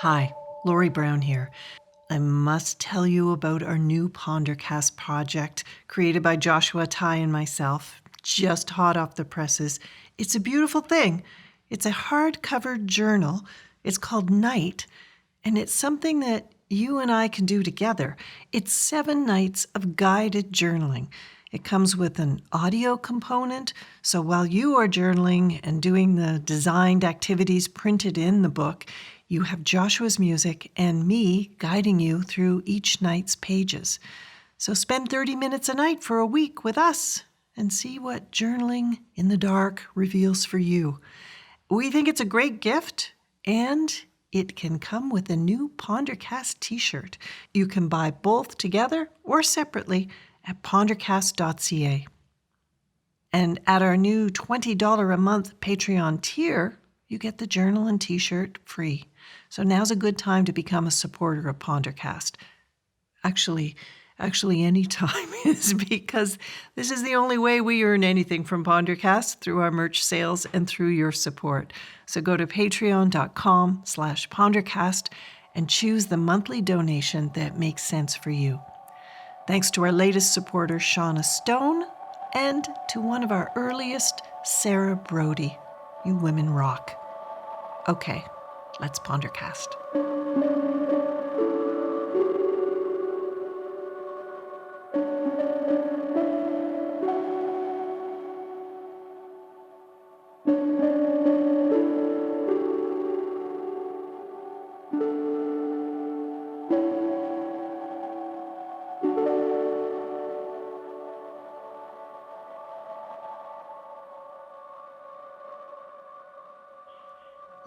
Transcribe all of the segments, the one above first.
Hi, Lori Brown here. I must tell you about our new Pondercast project created by Joshua Ty and myself, just hot off the presses. It's a beautiful thing. It's a hardcover journal. It's called Night, and it's something that you and I can do together. It's 7 nights of guided journaling. It comes with an audio component, so while you are journaling and doing the designed activities printed in the book, you have Joshua's music and me guiding you through each night's pages. So spend 30 minutes a night for a week with us and see what journaling in the dark reveals for you. We think it's a great gift, and it can come with a new Pondercast t-shirt. You can buy both together or separately at pondercast.ca. And at our new $20 a month Patreon tier, you get the journal and t-shirt free. So now's a good time to become a supporter of Pondercast. Actually, any time is, because this is the only way we earn anything from Pondercast, through our merch sales and through your support. So go to patreon.com/Pondercast and choose the monthly donation that makes sense for you. Thanks to our latest supporter, Shauna Stone, and to one of our earliest, Sarah Brody. You women rock. Okay, let's Pondercast.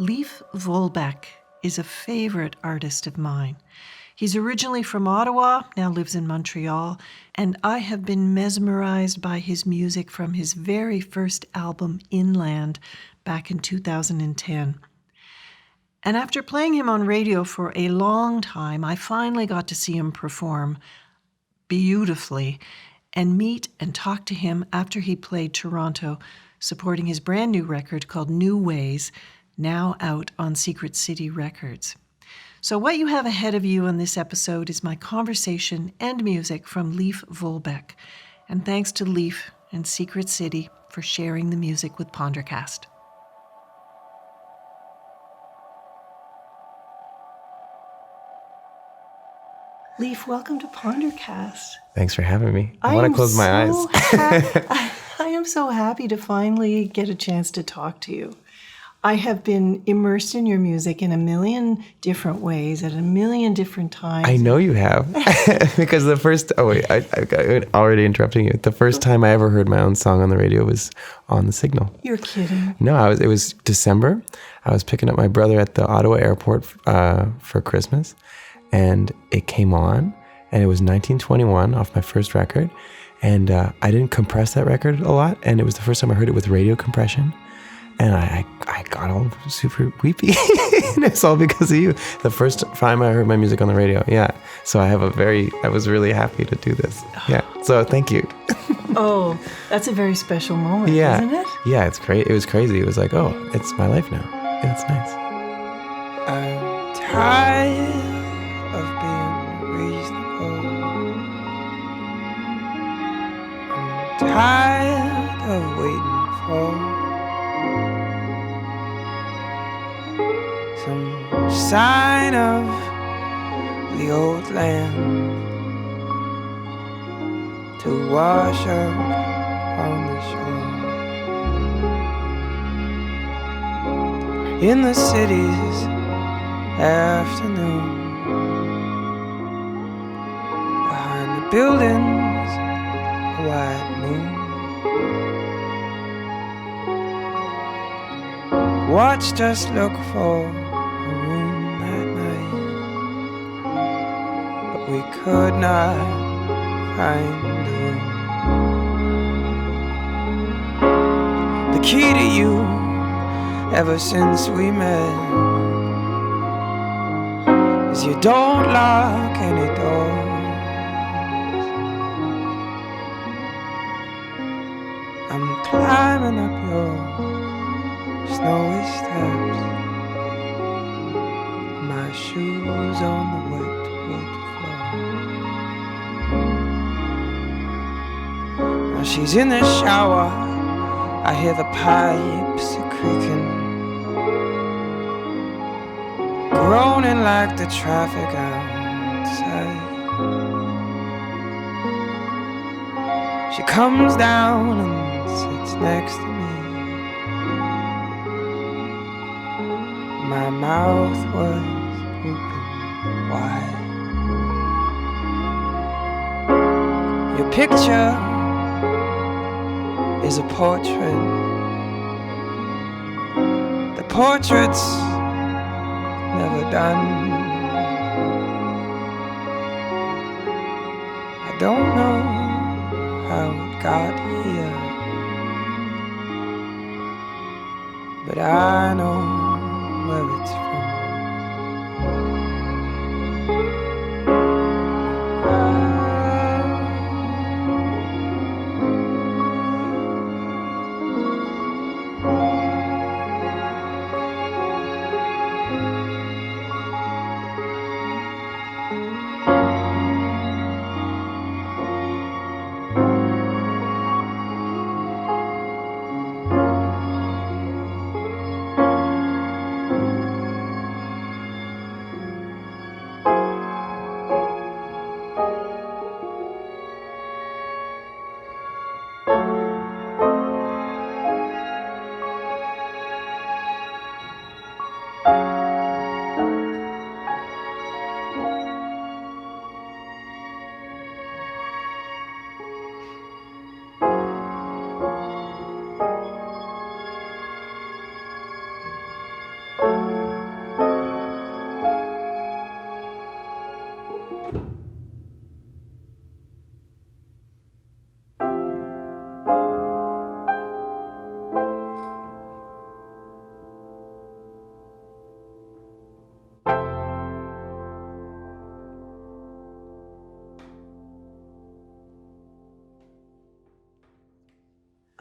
Leif Vollebekk is a favorite artist of mine. He's originally from Ottawa, now lives in Montreal, and I have been mesmerized by his music from his very first album, Inland, back in 2010. And after playing him on radio for a long time, I finally got to see him perform beautifully and meet and talk to him after he played Toronto, supporting his brand new record called New Ways, now out on Secret City Records. So what you have ahead of you on this episode is my conversation and music from Leif Vollebekk. And thanks to Leif and Secret City for sharing the music with Pondercast. Leif, welcome to Pondercast. Thanks for having me. I want to close my eyes. I am so happy to finally get a chance to talk to you. I have been immersed in your music in a million different ways at a million different times. I know you have. Because I'm already interrupting you. The first time I ever heard my own song on the radio was on the Signal. You're kidding. No, it was December. I was picking up my brother at the Ottawa airport for Christmas, and it came on, and it was 1921 off my first record, and I didn't compress that record a lot, and it was the first time I heard it with radio compression. And I got all super weepy. And it's all because of you. The first time I heard my music on the radio. Yeah. So I was really happy to do this. Yeah. So thank you. Oh, that's a very special moment, isn't it? Yeah, it's great. It was crazy. It was like, oh, it's my life now. Yeah, it's nice. I'm tired of being reasonable. I'm tired of waiting for some sign of the old land to wash up on the shore. In the city's afternoon, behind the buildings, a white moon watched us look for we could not find the room. The key to you, ever since we met, is you don't lock any doors. I'm climbing up your snowy steps. My her shoes on the wet wood floor. Now she's in the shower, I hear the pipes creaking, groaning like the traffic outside. She comes down and sits next to me. My mouth was open wide. Your picture is a portrait. The portrait's never done. I don't know how it got here, but I know where it's from.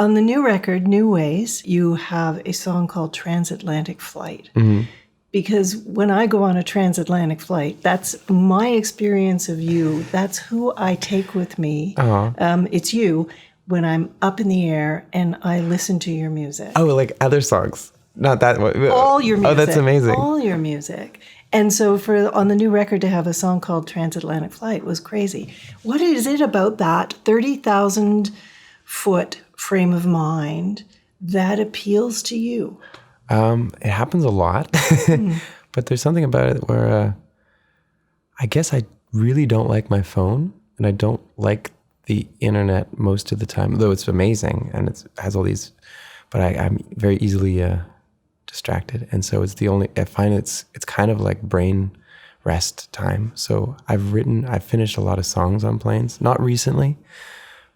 On the new record, New Ways, you have a song called Transatlantic Flight. Mm-hmm. Because when I go on a transatlantic flight, that's my experience of you. That's who I take with me. It's you when I'm up in the air and I listen to your music. Oh, like other songs. Not that one. All your music. Oh, that's amazing. All your music. And so on the new record to have a song called Transatlantic Flight was crazy. What is it about that 30,000 foot frame of mind that appeals to you? It happens a lot, but there's something about it where I guess I really don't like my phone, and I don't like the internet most of the time, though it's amazing and it has all these, but I'm very easily distracted. And so I find it's kind of like brain rest time. So I've finished a lot of songs on planes, not recently,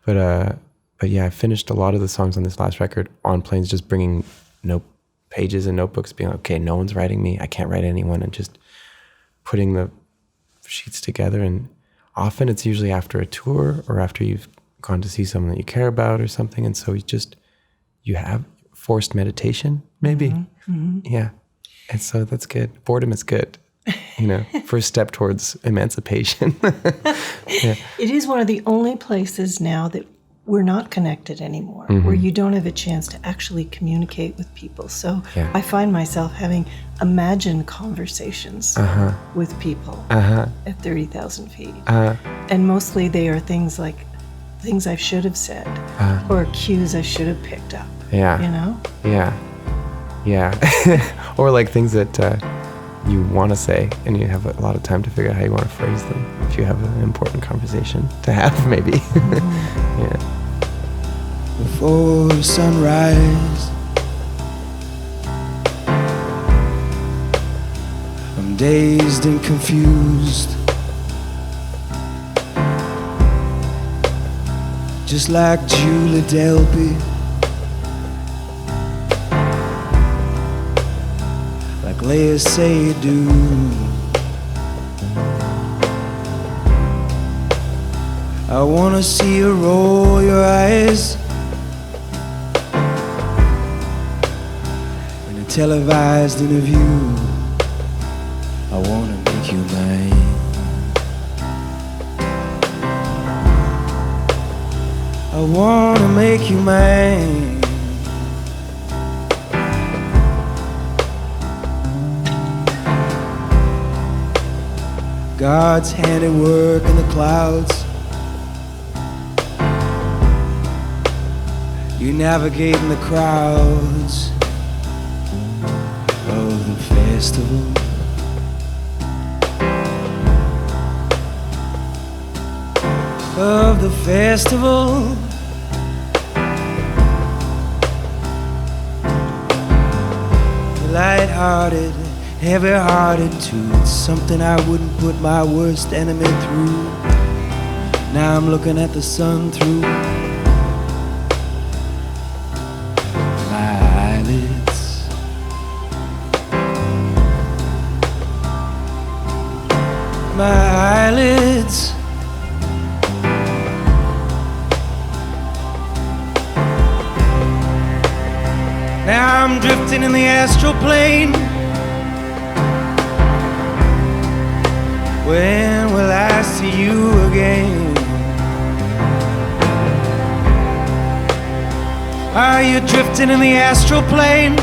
but yeah, I finished a lot of the songs on this last record on planes, just bringing pages and notebooks, being like, okay, no one's writing me, I can't write anyone, and just putting the sheets together. And often it's usually after a tour or after you've gone to see someone that you care about or something. And so you have forced meditation, maybe. Mm-hmm. Yeah. And so that's good. Boredom is good. First step towards emancipation. Yeah. It is one of the only places now that we're not connected anymore, where you don't have a chance to actually communicate with people. So I find myself having imagined conversations with people at 30,000 feet. And mostly they are things like things I should have said or cues I should have picked up. Yeah. Yeah. Yeah. Or like things that you want to say and you have a lot of time to figure out how you want to phrase them if you have an important conversation to have, maybe. Yeah. Before the sunrise, I'm dazed and confused, just like Julie Delpy, like Leia Seydoux. I wanna see you roll your eyes in a televised interview. I wanna make you mine. I wanna make you mine. God's handiwork in the clouds. You navigating the crowds of the festival. Of the festival. Light-hearted, heavy-hearted too. It's something I wouldn't put my worst enemy through. Now I'm looking at the sun through my eyelids. My eyelids. Now I'm drifting in the astral plane. When will I see you again? Are you drifting in the astral plane?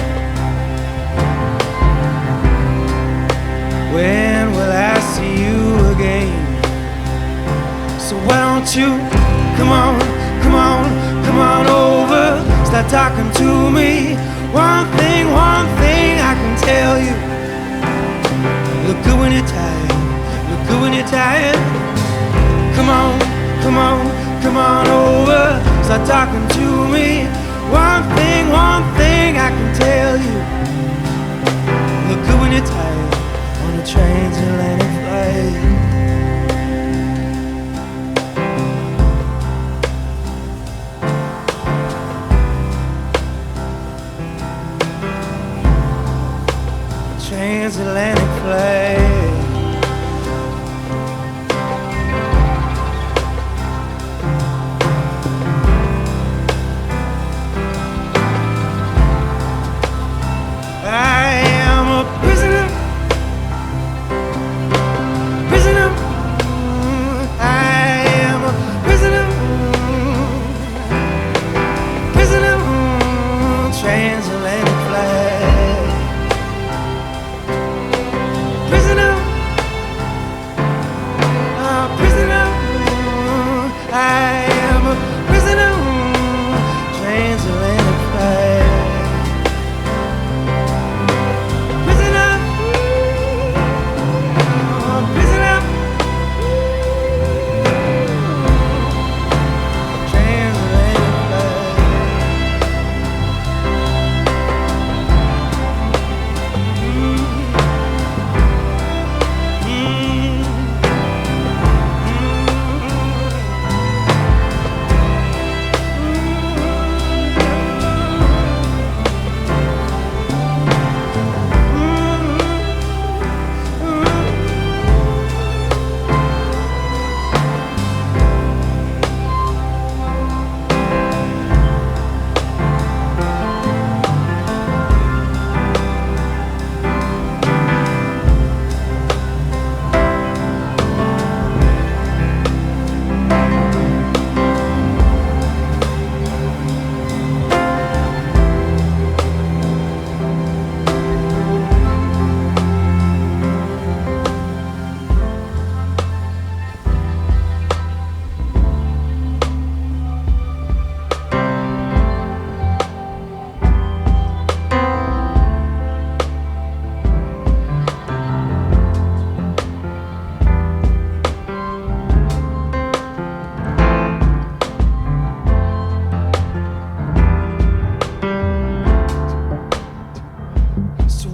When will I see you again? So why don't you come on, come on, come on over. Start talking to me. One thing I can tell you. Look good when you're tired. Look good when you're tired. Come on, come on, come on over. Start talking to me. One thing I can tell you. Look good when you're tired. On the transatlantic flight. Transatlantic flight. I am a prisoner, prisoner. I am a prisoner, prisoner. Transatlantic flight. Prisoner, prisoner. I am a prisoner. Transatlantic flight. Prisoner, prisoner. Transatlantic flight.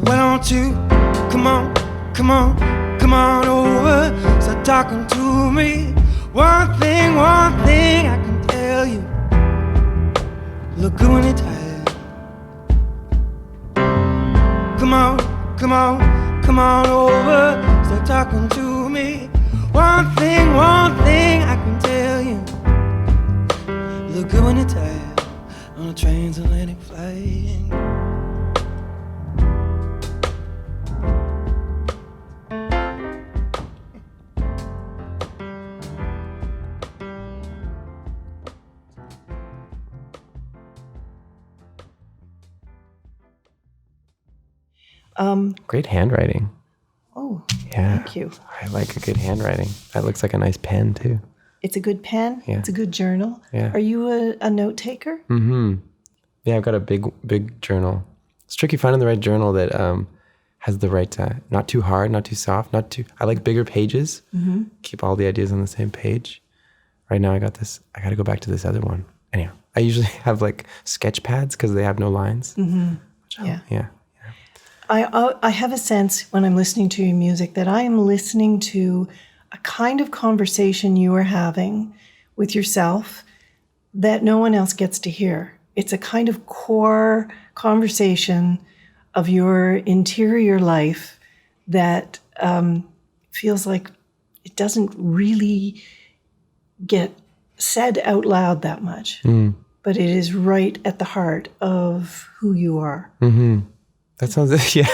Why don't you come on, come on, come on over. Start talking to me. One thing I can tell you. Look good when you're tired. Come on, come on, come on over. Start talking to me. One thing I can tell you. Look good when you're tired on a transatlantic flight. Great handwriting. Oh, Yeah. thank you. I like a good handwriting. That looks like a nice pen too. It's a good pen. Yeah. It's a good journal. Yeah. Are you a note taker? Yeah, I've got a big journal. It's tricky finding the right journal that has the right, not too hard, not too soft, not too. I like bigger pages. Keep all the ideas on the same page. Right now, I got this. I got to go back to this other one. Anyhow, I usually have like sketch pads because they have no lines. Yeah. I have a sense when I'm listening to your music that I am listening to a kind of conversation you are having with yourself that no one else gets to hear. It's a kind of core conversation of your interior life that feels like it doesn't really get said out loud that much, but it is right at the heart of who you are. That sounds, yeah,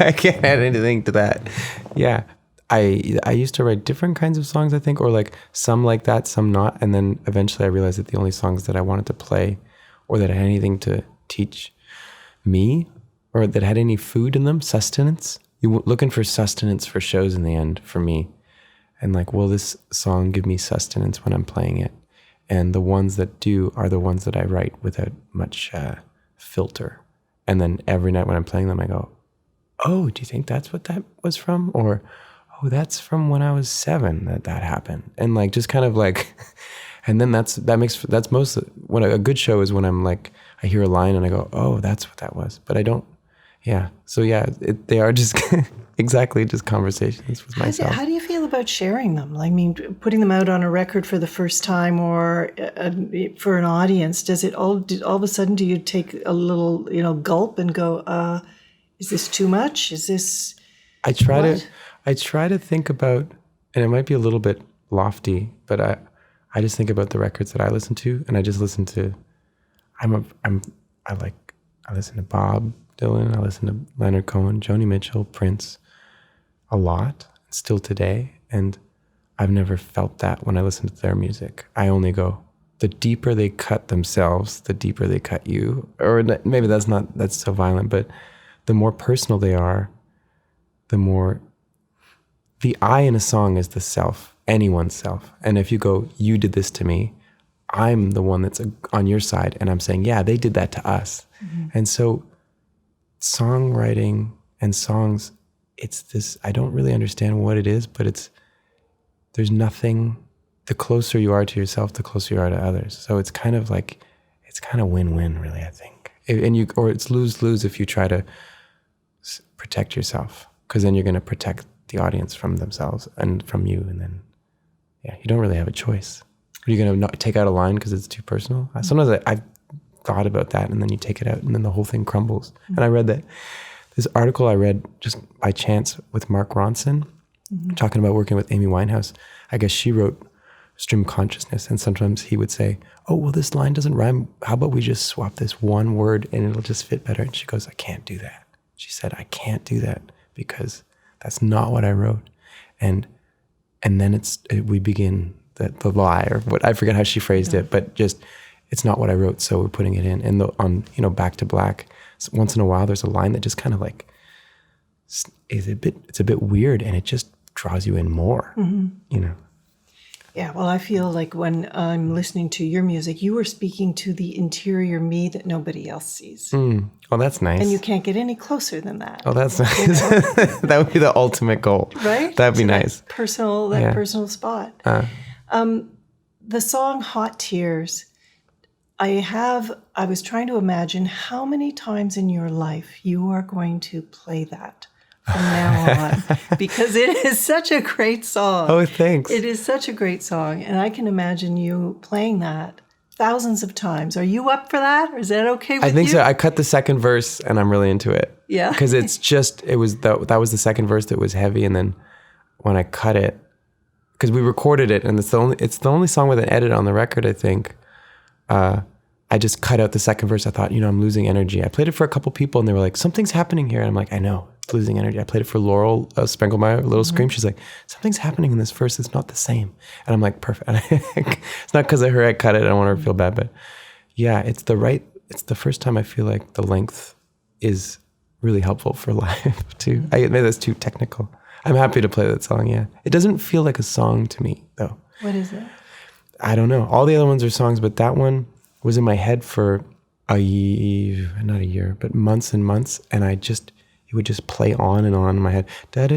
I can't add anything to that. Yeah. I used to write different kinds of songs, I think, or like some like that, some not. And then eventually I realized that the only songs that I wanted to play or that had anything to teach me or that had any food in them, sustenance, you were looking for sustenance for shows in the end for me. And like, will this song give me sustenance when I'm playing it? And the ones that do are the ones that I write without much filter. And then every night when I'm playing them, I go, oh, do you think that's what that was from? Or, oh, that's from when I was 7 that happened. And like, just kind of like, and then that's most, when a good show is when I'm like, I hear a line and I go, oh, that's what that was. But I don't, yeah. So yeah, they are just exactly just conversations with myself. How do you feel about sharing them? I mean, putting them out on a record for the first time or for an audience, does it all of a sudden, do you take a little, gulp and go, is this too much? Is this... I try to think about, and it might be a little bit lofty, but I just think about the records that I listen to, and I just listen to, I listen to Bob Dylan, I listen to Leonard Cohen, Joni Mitchell, Prince, a lot, still today, and I've never felt that when I listen to their music. I only go, the deeper they cut themselves, the deeper they cut you. Or maybe that's so violent, but the more personal they are, the more, the I in a song is the self, anyone's self. And if you go, you did this to me, I'm the one that's on your side, and I'm saying, yeah, they did that to us. And so songwriting and songs, it's this, I don't really understand what it is, but there's nothing, the closer you are to yourself, the closer you are to others. So it's kind of like, it's kind of win-win really, I think. Or it's lose-lose if you try to protect yourself, because then you're going to protect the audience from themselves and from you. And then, yeah, you don't really have a choice. Are you going to not take out a line because it's too personal? Sometimes I've thought about that, and then you take it out and then the whole thing crumbles. And I read this article I read just by chance with Mark Ronson, talking about working with Amy Winehouse. I guess she wrote Stream of Consciousness, and sometimes he would say, oh, well, this line doesn't rhyme. How about we just swap this one word and it'll just fit better? And she goes, I can't do that. She said, I can't do that because that's not what I wrote. And then we begin the lie, or what, I forget how she phrased it, but just, it's not what I wrote, so we're putting it in. And on Back to Black, once in a while there's a line that just kind of like it's a bit weird, and it just draws you in more. Yeah, well, I feel like when I'm listening to your music, you are speaking to the interior me that nobody else sees. Well, that's nice. And you can't get any closer than that. Oh, that's nice. That would be the ultimate goal. Right? That'd be nice. That personal spot. The song Hot Tears, I was trying to imagine how many times in your life you are going to play that from now on, because it is such a great song. Oh, thanks. It is such a great song, and I can imagine you playing that thousands of times. Are you up for that? Or is that okay with you? I think so. I cut the second verse, and I'm really into it. Yeah. Because that was the second verse that was heavy, and then when I cut it, because we recorded it, and it's the only song with an edit on the record, I think. I just cut out the second verse. I thought, I'm losing energy. I played it for a couple people, and they were like, something's happening here. And I'm like, I know, it's losing energy. I played it for Laurel Sprengelmeyer, Little Scream. She's like, something's happening in this verse. It's not the same. And I'm like, perfect. It's not because of her I cut it. I don't want her to feel bad. But yeah, it's the first time I feel like the length is really helpful for live too. Maybe that's too technical. I'm happy to play that song, yeah. It doesn't feel like a song to me, though. What is it? I don't know. All the other ones are songs, but that one was in my head for not a year, but months and months, and it would just play on and on in my head. It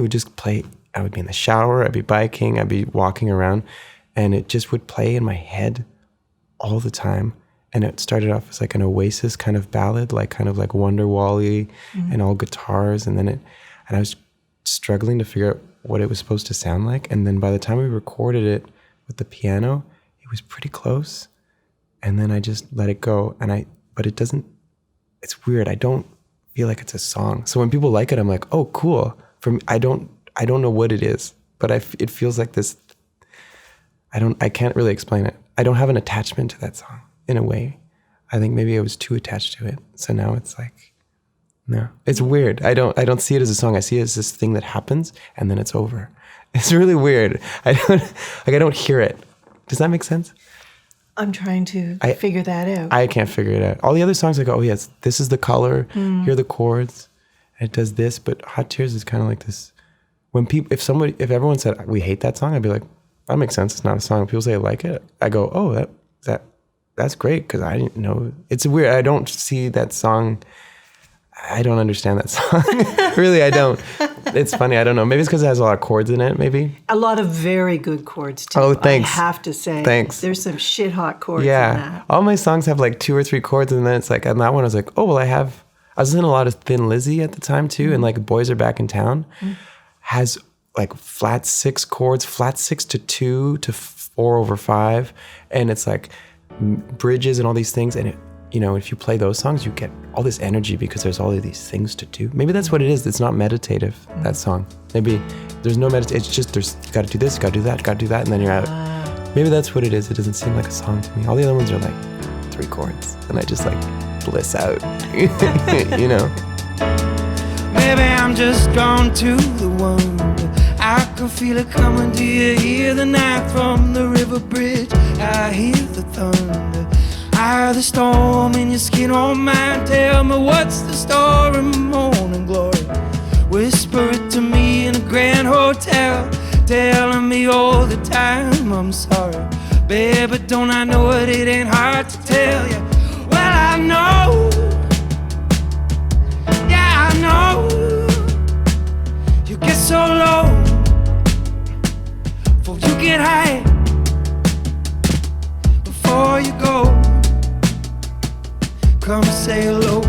would just play. I would be in the shower, I'd be biking, I'd be walking around, and it just would play in my head all the time. And it started off as like an Oasis kind of ballad, like kind of like Wonderwall-y and all guitars. And I was struggling to figure out what it was supposed to sound like. And then by the time we recorded it with the piano, it was pretty close. And then I just let it go. But it's weird. I don't feel like it's a song. So when people like it, I'm like, oh, cool. For me, I don't know what it is, but it feels like this. I can't really explain it. I don't have an attachment to that song. In a way, I think maybe I was too attached to it. So now it's like, no, it's weird. I don't see it as a song. I see it as this thing that happens and then it's over. It's really weird. I don't hear it. Does that make sense? I'm trying to figure that out. I can't figure it out. All the other songs I go, oh yes, this is the color. Here are the chords. And it does this. But Hot Tears is kind of like this. If everyone said we hate that song, I'd be like, that makes sense. It's not a song. When people say I like it, I go, oh, that's great, because I didn't know. It's weird. I don't see that song. I don't understand that song. Really, I don't. It's funny. I don't know. Maybe it's because it has a lot of chords in it, maybe. A lot of very good chords, too. Oh, thanks. I have to say. Thanks. There's some shit-hot chords in that. All my songs have like 2 or 3 chords, and then it's like, on that one, I was like, oh, well, I was listening to a lot of Thin Lizzy at the time, too, and like Boys Are Back in Town has like flat 6 chords, flat 6 to 2 to 4/5, and it's like bridges and all these things, and if you play those songs, you get all this energy because there's all of these things to do. Maybe that's what it is. It's not meditative, that song. Maybe there's no meditation. It's just you got to do this, you got to do that, got to do that, and then you're out. Maybe that's what it is. It doesn't seem like a song to me. All the other ones are like 3 chords, and I just like bliss out. Maybe I'm just drawn to the wonder. I can feel it coming. Do you hear the night from the river bridge? I hear the thunder. I hear the storm in your skin on mine. Tell me what's the story, morning glory. Whisper it to me in a grand hotel, telling me all the time I'm sorry. Baby, don't I know it? It ain't hard to tell you. Well, I know. Yeah, I know. You get so low before you get high. Before you go, come say hello.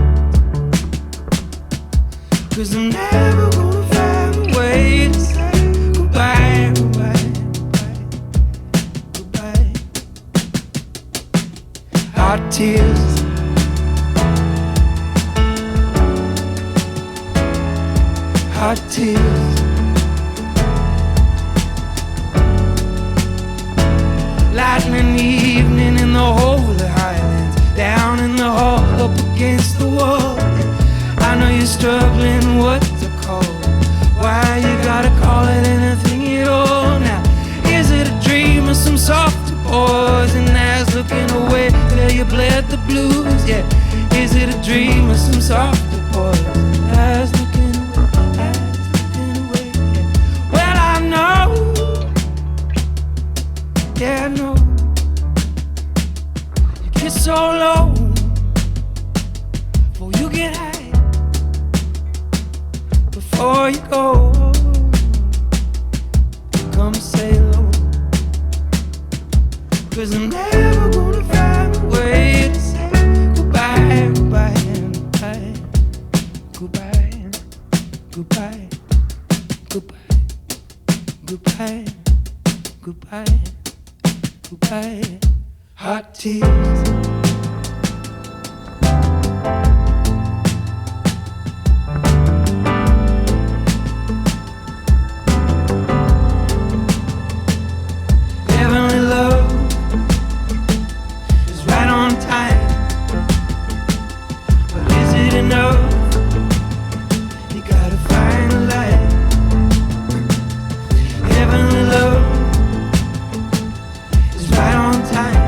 'Cause I'm never gonna find a way to say goodbye, goodbye, goodbye, goodbye. Hot tears, hot tears. Lightning evening in the holy highlands, down in the hall, up against the wall. I know you're struggling what to call. Why you gotta call it anything at all now? Is it a dream or some softer poison that's looking away till you bled the blues? Yeah, is it a dream or some softer poison that's looking away, yeah. Well, I know. Yeah, I know. You get so low before you get high. Before you go, come say hello. 'Cause I'm never gonna find a way to say goodbye, goodbye, goodbye, goodbye, goodbye, goodbye, goodbye, goodbye. Goodbye, hot tears. Heavenly love is right on time, but is it enough? You gotta find a light. Heavenly love right on time,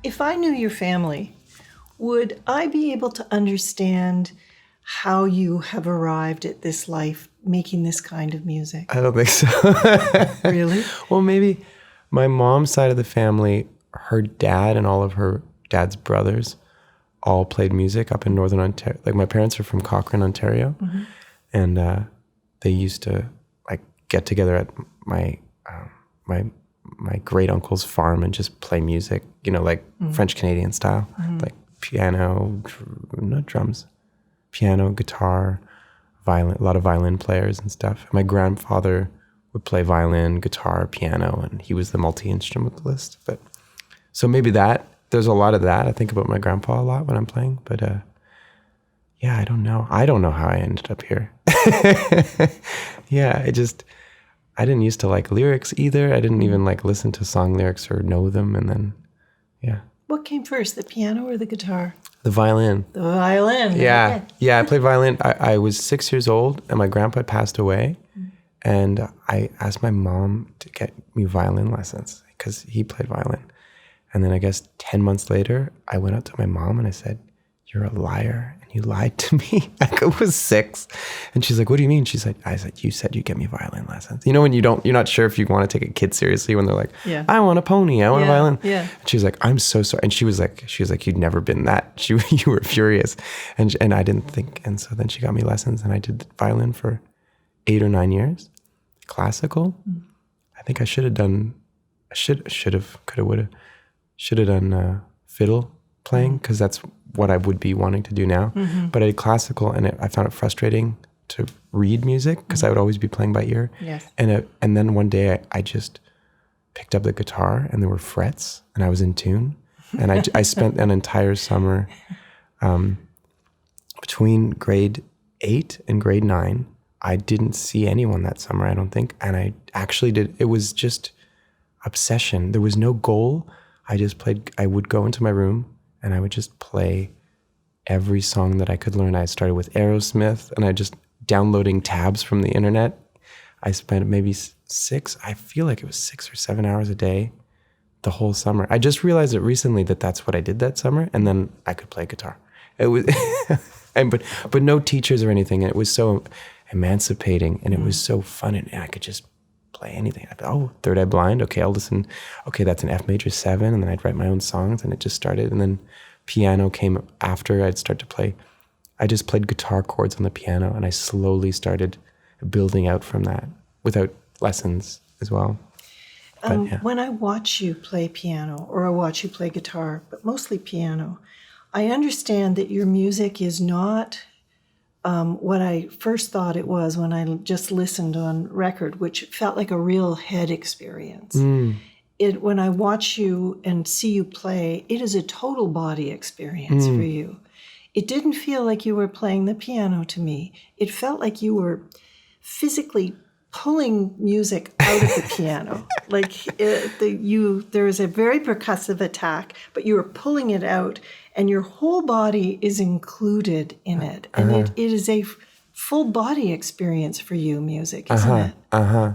If I knew your family, would I be able to understand how you have arrived at this life making this kind of music? I don't think so. Really? Well, maybe my mom's side of the family, her dad and all of her dad's brothers all played music up in Northern Ontario. Like my parents are from Cochrane, Ontario, and they used to like get together at my great uncle's farm and just play music, like French Canadian style, like piano, not drums, piano, guitar, violin, a lot of violin players and stuff. My grandfather would play violin, guitar, piano, and he was the multi-instrumentalist. But so maybe there's a lot of that. I think about my grandpa a lot when I'm playing, but yeah, I don't know. I don't know how I ended up here. Yeah, I didn't used to like lyrics either. I didn't even like listen to song lyrics or know them. And then, yeah. What came first, the piano or the guitar? The violin. The violin. Yeah. Okay. Yeah, I played violin. I was 6 years old and my grandpa had passed away. And I asked my mom to get me violin lessons because he played violin. And then I guess 10 months later, I went up to my mom and I said, "You're a liar and you lied to me." I was 6. And she's like, "What do you mean?" She said, "You said you'd get me violin lessons." You know, when you're not sure if you want to take a kid seriously when they're like, Yeah. "I want a pony, I want a violin." Yeah. And she was like, "I'm so sorry." And she was like, "You'd never been that." You were furious. And I didn't think. And so then she got me lessons and I did violin for 8 or 9 years. Classical. I think I should have done, should have done fiddle playing because that's what I would be wanting to do now. But I did classical and I found it frustrating to read music because I would always be playing by ear. Yes. And then one day I just picked up the guitar and there were frets and I was in tune. And I spent an entire summer between grade 8 and grade 9. I didn't see anyone that summer, I don't think. And I actually did. It was just obsession. There was no goal. I would go into my room and I would just play every song that I could learn. I started with Aerosmith and I just downloading tabs from the internet. I spent maybe I feel like it was 6 or 7 hours a day the whole summer. I just realized it recently that that's what I did that summer. And then I could play guitar. It was, but no teachers or anything. And it was so emancipating and it was so fun and I could just play anything. I'd be, Third Eye Blind. Okay, I'll listen. Okay, that's an F major 7. And then I'd write my own songs and it just started. And then piano came after. I'd start to play. I just played guitar chords on the piano and I slowly started building out from that without lessons as well. But, yeah. When I watch you play piano or I watch you play guitar, but mostly piano, I understand that your music is not what I first thought it was when I just listened on record, which felt like a real head experience. When I watch you and see you play, it is a total body experience for you. It didn't feel like you were playing the piano to me. It felt like you were physically pulling music out of the piano. Like there is a very percussive attack, but you are pulling it out and your whole body is included in it. And it is a full body experience for you, music, isn't it?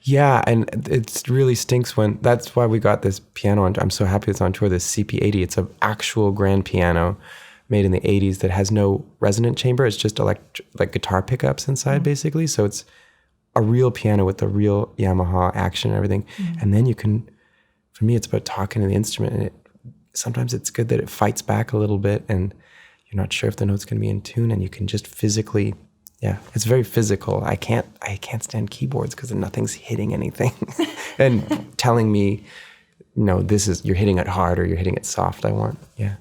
Yeah, and it really stinks that's why we got this piano. I'm so happy it's on tour, this CP80. It's an actual grand piano made in the 80s that has no resonant chamber. It's just like guitar pickups inside, basically. So it's a real piano with the real Yamaha action and everything. And then for me, it's about talking to the instrument. And sometimes it's good that it fights back a little bit and you're not sure if the note's going to be in tune and you can just physically, it's very physical. I can't stand keyboards because nothing's hitting anything and telling me, you're hitting it hard or you're hitting it soft. Yeah.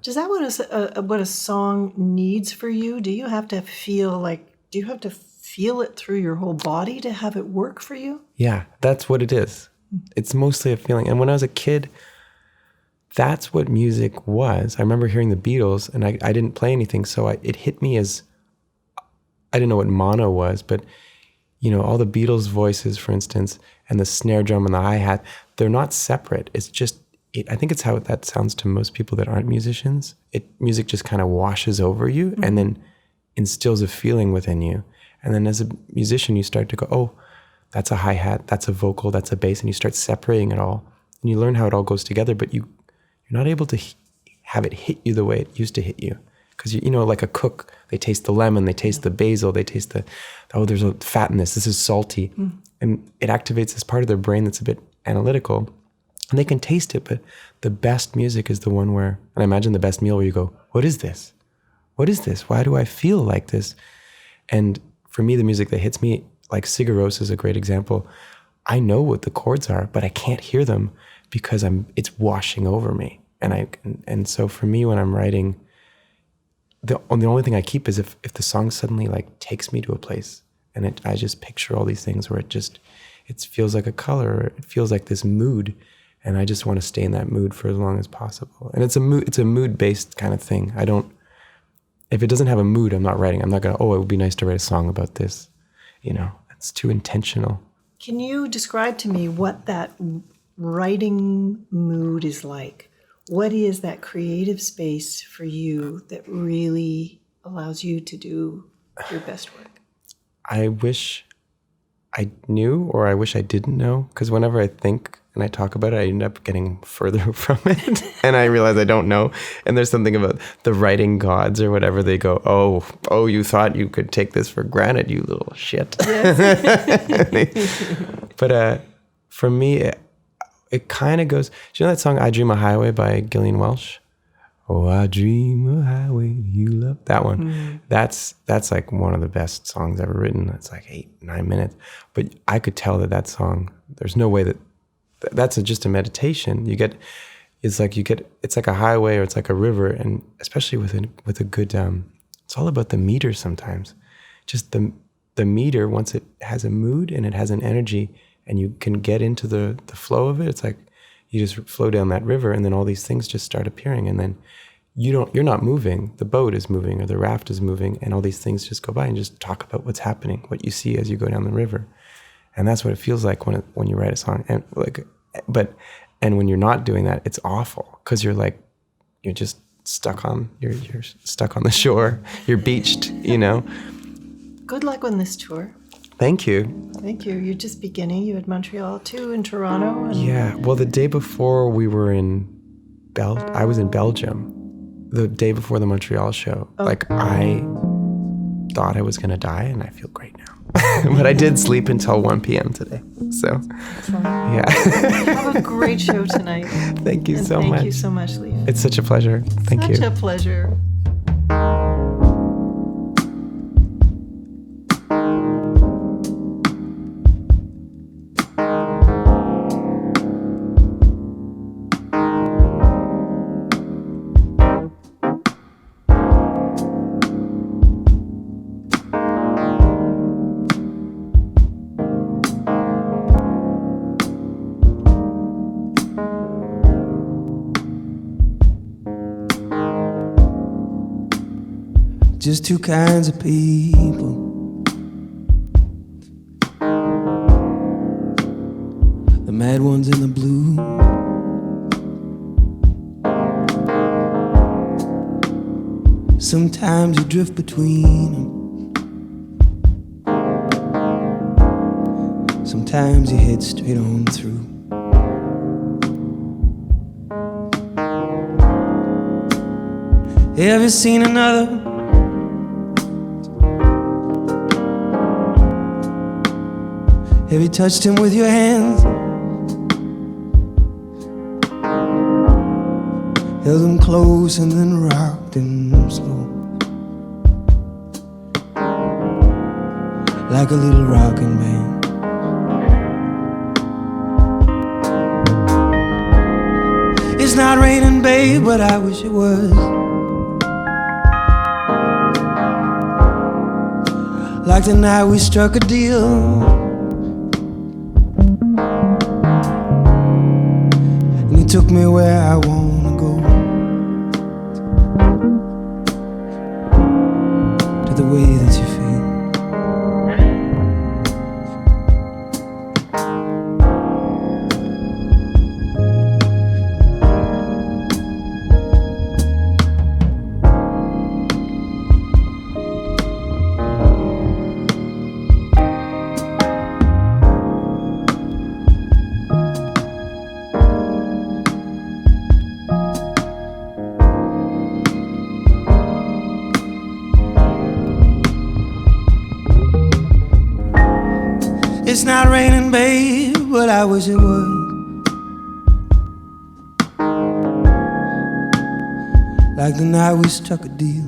Is that what a song needs for you? Do you have to feel it through your whole body to have it work for you? Yeah, that's what it is. It's mostly a feeling. And when I was a kid, that's what music was. I remember hearing the Beatles and I didn't play anything. So it hit me as, I didn't know what mono was, but all the Beatles voices, for instance, and the snare drum and the hi-hat, they're not separate. It's just, I think it's how that sounds to most people that aren't musicians. Music just kind of washes over you and then instills a feeling within you. And then as a musician, you start to go, that's a hi-hat, that's a vocal, that's a bass, and you start separating it all. And you learn how it all goes together, but you you're not able to have it hit you the way it used to hit you. Because, you know, like a cook, they taste the lemon, they taste the basil, they taste there's a fat in this, this is salty. And it activates this part of their brain that's a bit analytical. And they can taste it, but the best music is the one where, and I imagine the best meal where you go, what is this? What is this? Why do I feel like this? And for me, the music that hits me, like Sigur Rós is a great example. I know what the chords are, but I can't hear them because it's washing over me. And so for me, when I'm writing, the only thing I keep is if the song suddenly like takes me to a place, and I just picture all these things where it feels like a color, or it feels like this mood, and I just want to stay in that mood for as long as possible. And it's a mood-based kind of thing. If it doesn't have a mood, I'm not writing. I'm not gonna, it would be nice to write a song about this. You know, it's too intentional. Can you describe to me what that writing mood is like? What is that creative space for you that really allows you to do your best work? I wish I knew, or I wish I didn't know, because whenever I think and I talk about it, I end up getting further from it. And I realize I don't know. And there's something about the writing gods or whatever. They go, oh, you thought you could take this for granted, you little shit. Yes. But for me, it kind of goes, do you know that song, I Dream a Highway by Gillian Welch? Oh, I dream a highway you love. That one. That's like one of the best songs ever written. It's like 8-9 minutes. But I could tell that song, there's no way that's just a meditation. It's like a highway, or it's like a river. And especially with a good, it's all about the meter sometimes. Just the meter, once it has a mood and it has an energy, and you can get into the flow of it, it's like you just flow down that river, and then all these things just start appearing, and then you're not moving. The boat is moving, or the raft is moving, and all these things just go by, and just talk about what's happening, what you see as you go down the river. And that's what it feels like when you write a song. And when you're not doing that, it's awful, because you're just stuck on the shore. You're beached, you know. Good luck on this tour. Thank you. Thank you. You're just beginning. You had Montreal too, and Toronto. Yeah. Well, the day before we were I was in Belgium. The day before the Montreal show. Oh. Like, I thought I was going to die, and I feel great now. But I did sleep until 1 p.m. today. So, yeah. Have a great show tonight. Thank you so much. Thank you so much, Leif. It's such a pleasure. Thank you. Such a pleasure. Just two kinds of people. The mad ones and the blue. Sometimes you drift between them. Sometimes you head straight on through. Have you seen another? Have you touched him with your hands? Held him close and then rocked him slow, like a little rocking band. It's not raining, babe, but I wish it was. Like the night we struck a deal. Took me where I wanna go, to the way that you feel. It's not raining, babe, but I wish it would. Like the night we struck a deal.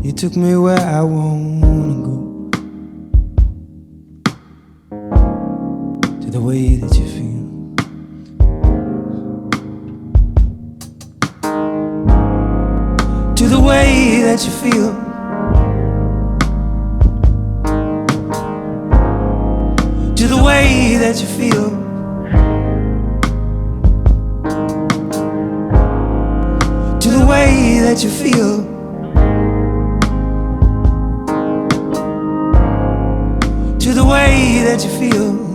You took me where I wanna go, to the way that you feel. To the way that you feel. To the way that you feel. To the way that you feel. To the way that you feel.